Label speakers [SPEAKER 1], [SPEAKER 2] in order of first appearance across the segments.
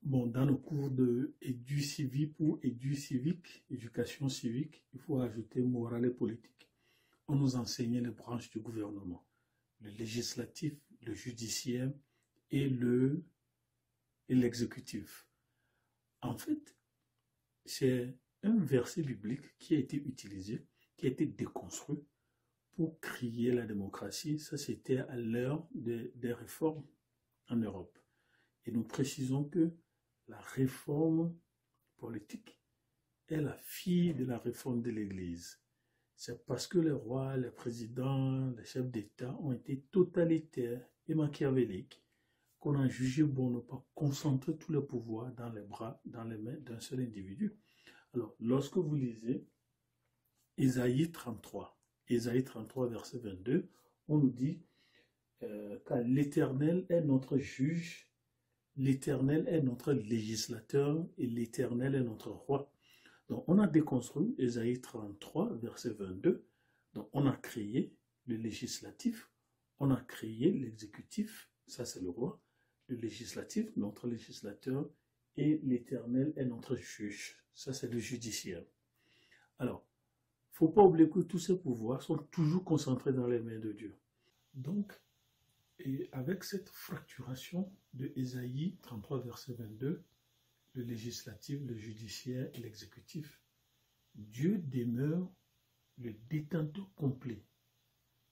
[SPEAKER 1] Bon, dans le cours de civique ou civique, éducation civique, il faut ajouter morale et politique. On nous enseignait les branches du gouvernement, le législatif, le judiciaire et l'exécutif. En fait, c'est un verset biblique qui a été utilisé, qui a été déconstruit pour créer la démocratie. Ça, c'était à l'heure des réformes en Europe. Et nous précisons que la réforme politique est la fille de la réforme de l'Église. C'est parce que les rois, les présidents, les chefs d'État ont été totalitaires et machiavéliques qu'on a jugé bon de ne pas concentrer tous les pouvoirs dans les bras, dans les mains d'un seul individu. Alors, lorsque vous lisez Ésaïe 33, verset 22, on nous dit car l'Éternel est notre juge, l'Éternel est notre législateur et l'Éternel est notre roi. Donc, on a déconstruit Ésaïe 33, verset 22. Donc, on a créé le législatif, on a créé l'exécutif, ça c'est le roi, le législatif, notre législateur, et l'Éternel est notre juge, ça c'est le judiciaire. Alors, il ne faut pas oublier que tous ces pouvoirs sont toujours concentrés dans les mains de Dieu. Donc, et avec cette fracturation de Ésaïe 33, verset 22, le législatif, le judiciaire et l'exécutif, Dieu demeure le détenteur complet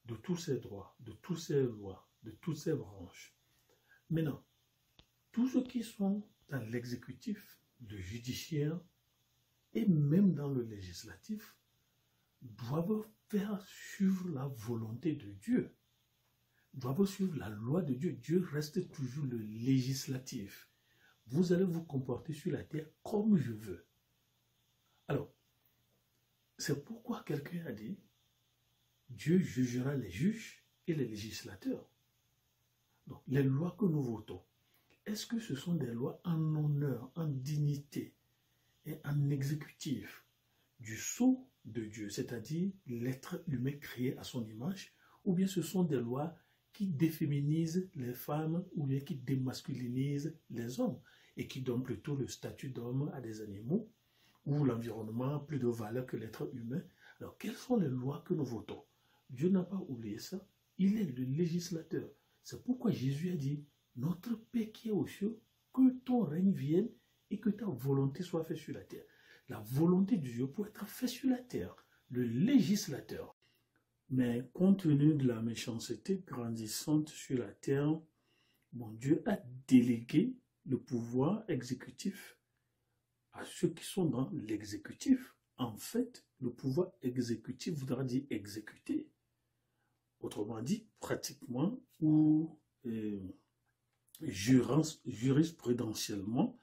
[SPEAKER 1] de tous ses droits, de toutes ses lois, de toutes ses branches. Maintenant, tous ceux qui sont dans l'exécutif, le judiciaire et même dans le législatif doivent faire suivre la volonté de Dieu, doivent suivre la loi de Dieu. Dieu reste toujours le législatif. Vous allez vous comporter sur la terre comme je veux. Alors, c'est pourquoi quelqu'un a dit, Dieu jugera les juges et les législateurs. Donc, les lois que nous votons, est-ce que ce sont des lois en honneur, en dignité et en exécutif du sceau de Dieu, c'est-à-dire l'être humain créé à son image, ou bien ce sont des lois qui déféminisent les femmes ou bien qui démasculinisent les hommes et qui donnent plutôt le statut d'homme à des animaux ou l'environnement a plus de valeur que l'être humain. Alors, quelles sont les lois que nous votons? Dieu n'a pas oublié ça. Il est le législateur. C'est pourquoi Jésus a dit, notre Père qui est aux cieux, que ton règne vienne et que ta volonté soit faite sur la terre. La volonté de Dieu pour être faite sur la terre, le législateur. Mais compte tenu de la méchanceté grandissante sur la terre, bon, Dieu a délégué le pouvoir exécutif à ceux qui sont dans l'exécutif. En fait, le pouvoir exécutif voudra dire exécuter. Autrement dit, pratiquement ou jurisprudentiellement,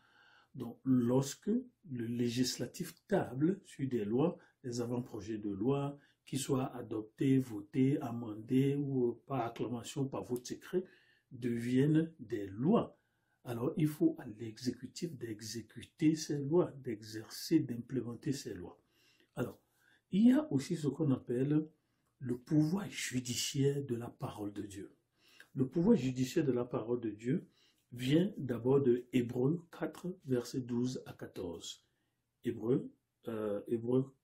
[SPEAKER 1] donc lorsque le législatif table sur des lois, des avant-projets de loi, qui soient adoptés, votés, amendés ou par acclamation, par vote secret, deviennent des lois. Alors, il faut à l'exécutif d'exécuter ces lois, d'exercer, d'implémenter ces lois. Alors, il y a aussi ce qu'on appelle le pouvoir judiciaire de la parole de Dieu. Le pouvoir judiciaire de la parole de Dieu vient d'abord de Hébreux 4, versets 12 à 14. Hébreux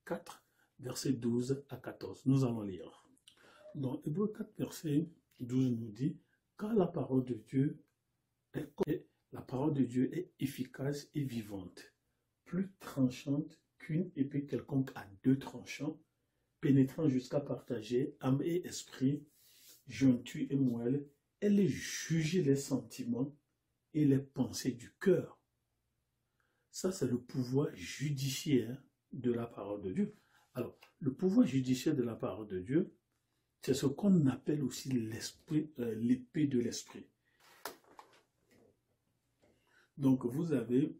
[SPEAKER 1] 4, versets 12 à 14. Nous allons lire. Donc, Hébreux 4, verset 12 nous dit « Car la parole de Dieu est efficace et vivante, plus tranchante qu'une épée quelconque à deux tranchants, pénétrant jusqu'à partager âme et esprit, jointure et moelle, elle est juger les sentiments et les pensées du cœur. » Ça, c'est le pouvoir judiciaire de la parole de Dieu. Alors, le pouvoir judiciaire de la parole de Dieu, c'est ce qu'on appelle aussi l'épée de l'esprit. Donc, vous avez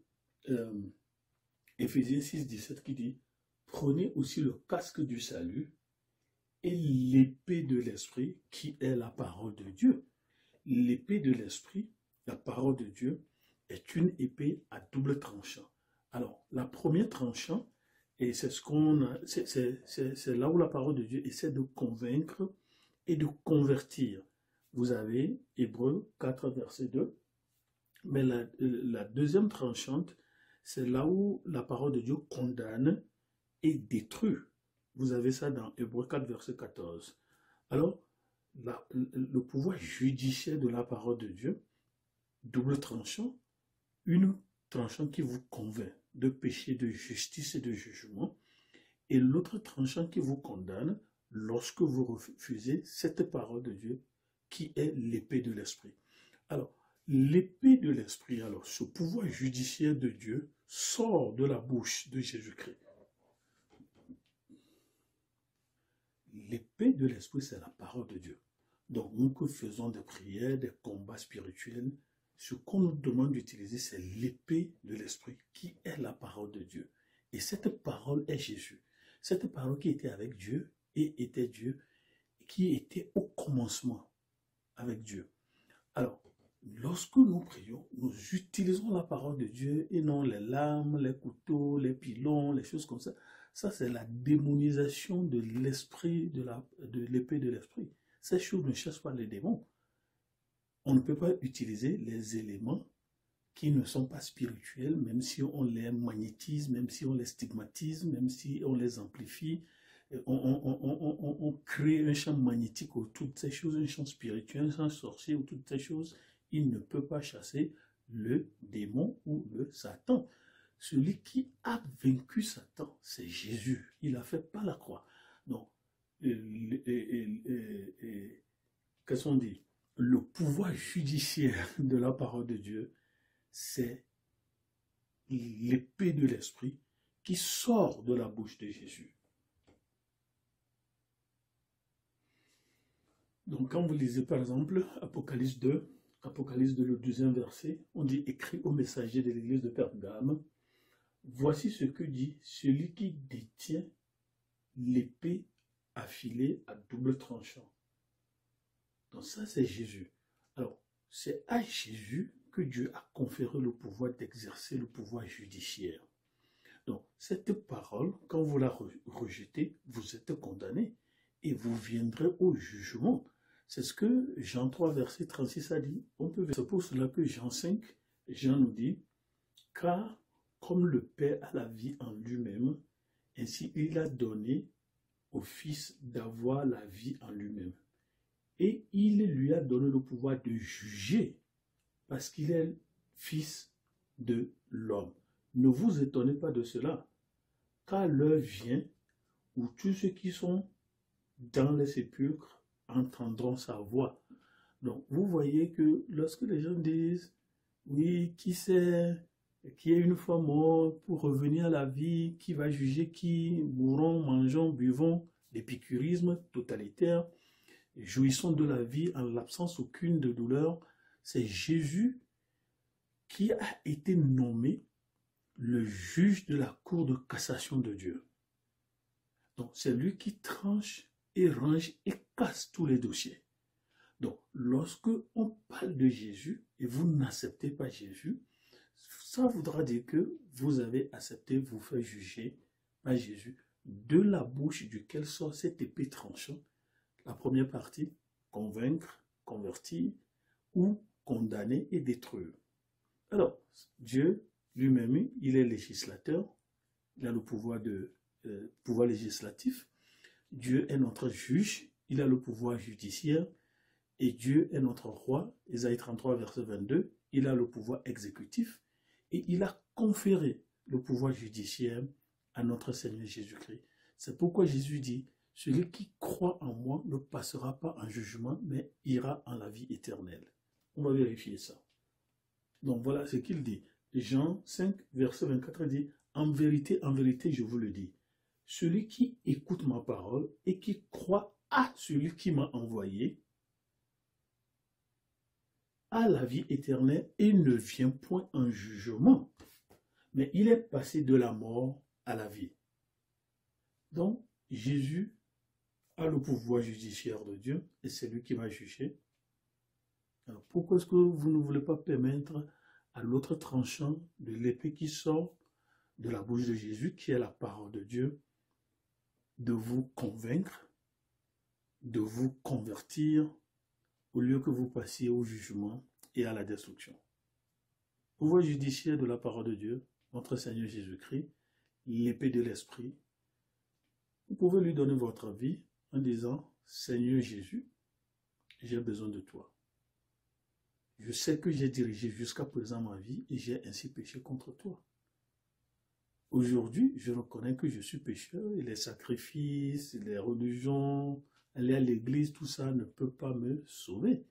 [SPEAKER 1] Éphésiens 6, 17 qui dit « Prenez aussi le casque du salut et l'épée de l'esprit qui est la parole de Dieu. » L'épée de l'esprit, la parole de Dieu, est une épée à double tranchant. Alors, la première tranchant Et c'est c'est là où la parole de Dieu essaie de convaincre et de convertir. Vous avez Hébreux 4, verset 2. Mais la deuxième tranchante, c'est là où la parole de Dieu condamne et détruit. Vous avez ça dans Hébreux 4, verset 14. Alors, le pouvoir judiciaire de la parole de Dieu, double tranchant, une tranchant qui vous convainc de péché, de justice et de jugement, et l'autre tranchant qui vous condamne lorsque vous refusez cette parole de Dieu qui est l'épée de l'esprit. Alors, l'épée de l'esprit, alors ce pouvoir judiciaire de Dieu sort de la bouche de Jésus-Christ. L'épée de l'esprit, c'est la parole de Dieu. Donc, nous que faisons des prières, des combats spirituels, ce qu'on nous demande d'utiliser, c'est l'épée de l'esprit, qui est la parole de Dieu. Et cette parole est Jésus. Cette parole qui était avec Dieu et était Dieu, qui était au commencement avec Dieu. Alors, lorsque nous prions, nous utilisons la parole de Dieu et non les lames, les couteaux, les pilons, les choses comme ça. Ça, c'est la démonisation de l'esprit, de l'épée de l'esprit. Ces choses ne cherchent pas les démons. On ne peut pas utiliser les éléments qui ne sont pas spirituels, même si on les magnétise, même si on les stigmatise, même si on les amplifie. On crée un champ magnétique autour de ces choses, un champ spirituel, un champ sorcier autour de ces choses. Il ne peut pas chasser le démon ou le Satan. Celui qui a vaincu Satan, c'est Jésus. Il a fait par la croix. Donc, qu'est-ce qu'on dit? Le pouvoir judiciaire de la parole de Dieu, c'est l'épée de l'esprit qui sort de la bouche de Jésus. Donc, quand vous lisez par exemple Apocalypse 2, le 12e verset, on dit: écrit au messager de l'église de Pergame, voici ce que dit celui qui détient l'épée affilée à double tranchant. Donc ça, c'est Jésus. Alors, c'est à Jésus que Dieu a conféré le pouvoir d'exercer le pouvoir judiciaire. Donc, cette parole, quand vous la rejetez, vous êtes condamné et vous viendrez au jugement. C'est ce que Jean 3, verset 36 a dit. C'est pour cela que Jean 5, Jean nous dit, car comme le Père a la vie en lui-même, ainsi il a donné au Fils d'avoir la vie en lui-même. Et il lui a donné le pouvoir de juger, parce qu'il est fils de l'homme. Ne vous étonnez pas de cela, car l'heure vient où tous ceux qui sont dans les sépulcres entendront sa voix. Donc, vous voyez que lorsque les gens disent, oui, qui est une fois mort pour revenir à la vie, qui va juger qui, mourons, mangeons, buvons, l'épicurisme totalitaire, jouissons de la vie en l'absence aucune de douleur, c'est Jésus qui a été nommé le juge de la cour de cassation de Dieu. Donc, c'est lui qui tranche et range et casse tous les dossiers. Donc, lorsque on parle de Jésus et vous n'acceptez pas Jésus, ça voudra dire que vous avez accepté vous faire juger par Jésus, de la bouche duquel sort cette épée tranchante. La première partie, convaincre, convertir ou condamner et détruire. Alors, Dieu lui-même, il est législateur, il a le pouvoir législatif. Dieu est notre juge, il a le pouvoir judiciaire. Et Dieu est notre roi, Ésaïe 33, verset 22, il a le pouvoir exécutif et il a conféré le pouvoir judiciaire à notre Seigneur Jésus-Christ. C'est pourquoi Jésus dit, celui qui croit en moi ne passera pas en jugement, mais ira en la vie éternelle. On va vérifier ça. Donc voilà ce qu'il dit. Jean 5, verset 24 dit, en vérité, je vous le dis, celui qui écoute ma parole et qui croit à celui qui m'a envoyé, à la vie éternelle et ne vient point en jugement, mais il est passé de la mort à la vie. Donc, Jésus a le pouvoir judiciaire de Dieu et c'est lui qui va juger. Alors, pourquoi est-ce que vous ne voulez pas permettre à l'autre tranchant de l'épée qui sort de la bouche de Jésus, qui est la parole de Dieu, de vous convaincre, de vous convertir, au lieu que vous passiez au jugement et à la destruction. Pouvoir judiciaire de la parole de Dieu, notre Seigneur Jésus-Christ, l'épée de l'Esprit. Vous pouvez lui donner votre vie en disant, Seigneur Jésus, j'ai besoin de toi. Je sais que j'ai dirigé jusqu'à présent ma vie et j'ai ainsi péché contre toi. Aujourd'hui, je reconnais que je suis pécheur et les sacrifices, les religions, aller à l'église, tout ça ne peut pas me sauver.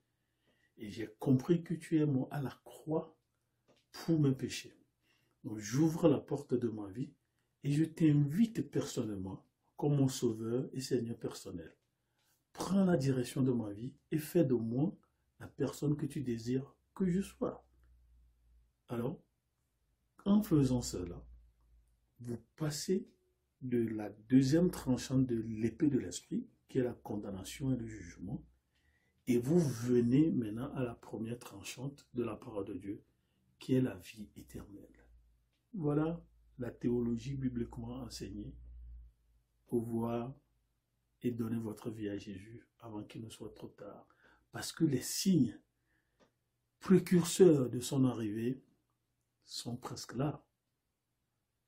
[SPEAKER 1] Et j'ai compris que tu es mort à la croix pour mes péchés. Donc j'ouvre la porte de ma vie et je t'invite personnellement comme mon sauveur et Seigneur personnel. Prends la direction de ma vie et fais de moi la personne que tu désires que je sois. Alors, en faisant cela, vous passez de la deuxième tranchante de l'épée de l'esprit, qui est la condamnation et le jugement, et vous venez maintenant à la première tranchante de la parole de Dieu, qui est la vie éternelle. Voilà la théologie bibliquement enseignée pour voir et donner votre vie à Jésus avant qu'il ne soit trop tard. Parce que les signes précurseurs de son arrivée sont presque là.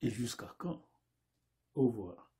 [SPEAKER 1] Et jusqu'à quand? Au revoir.